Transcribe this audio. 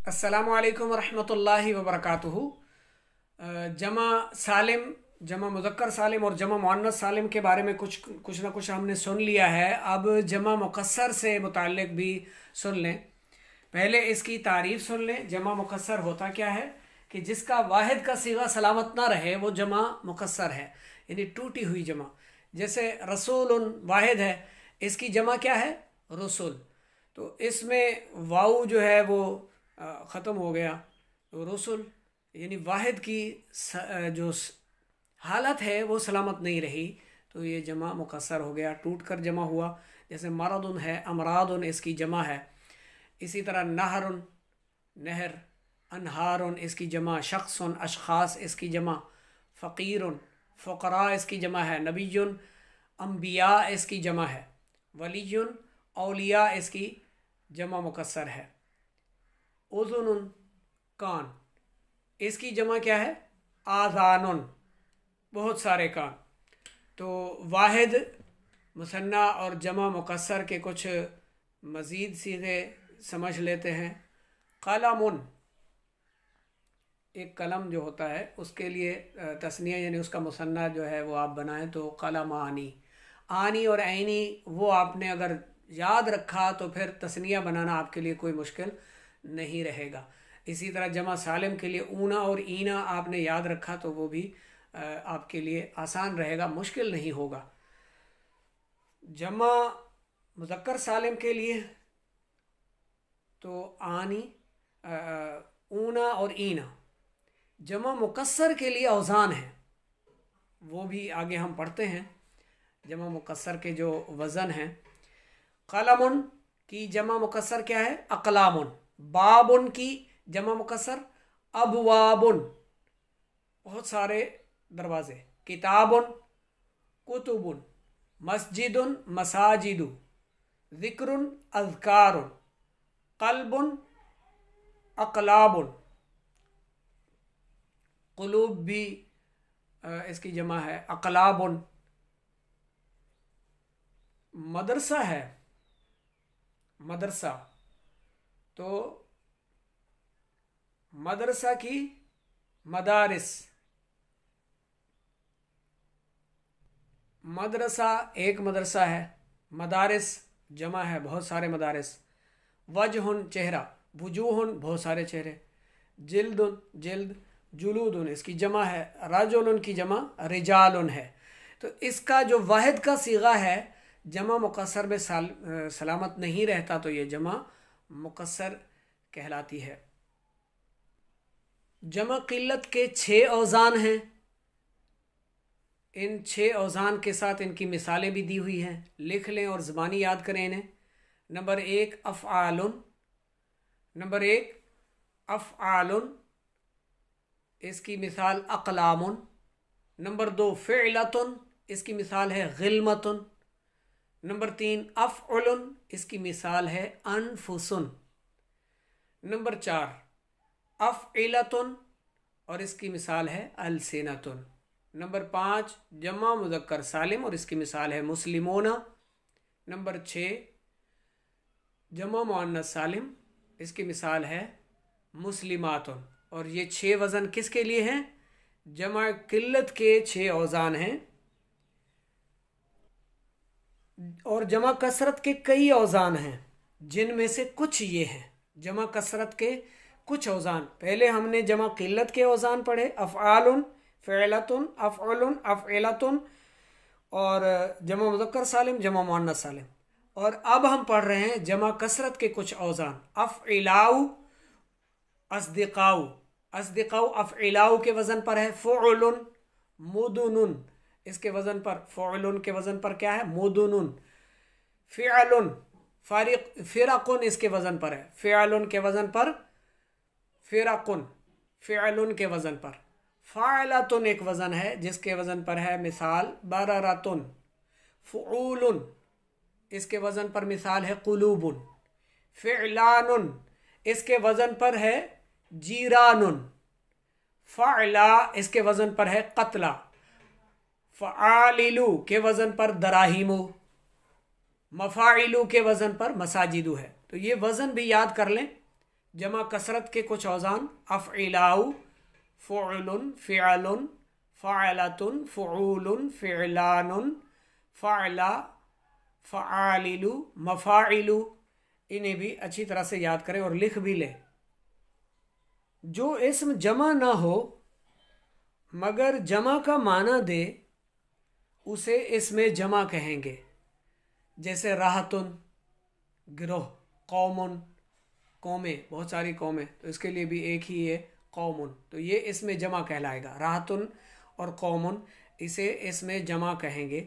अस्सलामु अलैकुम वरहमतुल्लाहि वबरकातुहू। जमा सालिम, जमा मुज़क्कर सालिम और जमा मुअन्नस सालिम के बारे में कुछ ना कुछ हमने सुन लिया है। अब जमा मुकस्सर से मुताल्लिक़ भी सुन लें। पहले इसकी तारीफ़ सुन लें। जमा मुकस्सर होता क्या है कि जिसका वाहिद का सीगा सलामत ना रहे वो जमा मुकस्सर है, यानी टूटी हुई जमा। जैसे रसूल वाहिद है, इसकी जमा क्या है? रसूल। तो इसमें वाऊ जो है वो ख़त्म हो गया, तो रसूल यानी वाहिद की जो हालत है वो सलामत नहीं रही, तो ये जमा मुकस्सर हो गया, टूट कर जमा हुआ। जैसे मरदुन है, अमरादुन इसकी जमा है। इसी तरह नहरुन नहर, अनहारुन इसकी जमा, शख्सन अशखास इसकी जमा, फ़कीरुन फ़ुक़रा इसकी जमा है, नबीयुन अम्बिया इसकी जमा है, वलीयुन औलिया इसकी जमा मुकस्सर है। उज़ुनुन कान, इसकी जमा क्या है? आज़ानुन, बहुत सारे कान। तो वाहिद, मुसन्ना और जमा मुकस्सर के कुछ मज़ीद सीधे समझ लेते हैं। कलमुन, एक कलम जो होता है उसके लिए तस्निया यानी उसका मुसन्ना जो है वो आप बनाएं तो कलमानी। आनी और ऐनी वो आपने अगर याद रखा तो फिर तस्निया बनाना आपके लिए कोई मुश्किल नहीं रहेगा। इसी तरह जमा सालिम के लिए ऊना और ईना आपने याद रखा तो वो भी आपके लिए आसान रहेगा, मुश्किल नहीं होगा। जमा मुज़क्कर सालिम के लिए तो आनी, ऊना और ईना। जमा मुकस्सर के लिए औज़ान है, वो भी आगे हम पढ़ते हैं। जमा मुकस्सर के जो वज़न हैं, कलमुन की जमा मुकस्सर क्या है? अक़लामुन। बाबुन की जमा मुकस्सर अबवाबुन, बहुत सारे दरवाजे। किताबुन कुतुबुन, मस्जिदुन मसाजिदु, ज़िक्रुन अज़कारुन, क़ल्बुन अक़लाबुन। क़ुलूब भी इसकी जमा है, अक़लाबुन। मदरसा है, मदरसा, तो मदरसा की मदारिस। मदरसा एक मदरसा है, मदारिस जमा है, बहुत सारे मदारिस। वजहुन चेहरा, वजूहुन बहुत सारे चेहरे। जिल्दुन जिल्द, जुलूदुन इसकी जमा है, रजुलुन की जमा रिजालुन है। तो इसका जो वाहिद का सीगा है जमा मुकस्सर में सलामत नहीं रहता, तो ये जमा मुकस्सर कहलाती है। जमा क़िल्लत के 6 औज़ान हैं। इन 6 औज़ान के साथ इनकी मिसालें भी दी हुई हैं, लिख लें और ज़बानी याद करें इन्हें। नंबर 1 अफ़आलुन, नंबर 1 अफ़आलुन, इसकी मिसाल अक़लामुन। नंबर 2 फ़िअलतुन, इसकी मिसाल है ग़िल्मतुन। नंबर 3 अफ़उलुन, इसकी मिसाल है अनफुसुन। नंबर 4 अफ़इलतुन और इसकी मिसाल है अलसिनतुन। नंबर 5 जमा मुज़क्कर सालिम और इसकी मिसाल है मुस्लिमोना। नंबर 6 जमा मुअन्नस सालिम, इसकी मिसाल है मुस्लिमातुन। और ये 6 वज़न किसके लिए हैं? जमा क़िल्लत के 6 औज़ान हैं। और जमा कसरत के कई औज़ान हैं, जिनमें से कुछ ये हैं जमा कसरत के कुछ औज़ान। पहले हमने जमा क़िल्लत के औज़ान पढ़े, अफ़आलुन, फ़िअलतुन, अफ़उलुन, अफ़इलतुन, और जमा मुज़क्कर सालिम, जमा मुअन्नस सालिम। और अब हम पढ़ रहे हैं जमा कसरत के कुछ औज़ान। अफ़इलाउ, अस्दिक़ाउ, अस्दिक़ाउ अफ़इलाउ के वज़न पर है। फ़ुअलुन, मुदुनुन, इसके वज़न पर, फ़ुअलुन के वज़न पर क्या है? मुदुनुन। फ़िअलुन, फ़िरक़ुन इसके वज़न पर है, फ़िअलुन के वज़न पर फ़िरक़ुन, फ़िअलुन के वज़न पर। फ़अलतुन एक वज़न है जिसके वज़न पर है मिसाल बररतुन। फ़ुऊलुन, इसके वज़न पर मिसाल है क़ुलूबुन। फ़िअलानुन, इसके वज़न पर है जीरानुन। फ़अला, इसके वज़न पर है क़त्ला। फ़आलिलु के वज़न पर दराहिमु। मफ़ाइलु के वज़न पर मसाजिदु है। तो ये वज़न भी याद कर लें। जमा कसरत के कुछ औज़ान अफ़इलाउ, फ़ुअलुन, फ़िअलुन, फ़अलतुन, फ़ुऊलुन, फ़िअलानुन, फ़अला, फ़आलिलु, मफ़ाइलु। इन्हें भी अच्छी तरह से याद करें और लिख भी लें। जो इस्म जमा ना हो मगर जमा का माना दे उसे इसमें जमा कहेंगे। जैसे राहतुन गिरोह, कौमुन कौमें, बहुत सारी कौमें, तो इसके लिए भी एक ही है कौमुन, तो ये इसमें जमा कहलाएगा। राहतुन और कौमुन इसे इसमें जमा कहेंगे।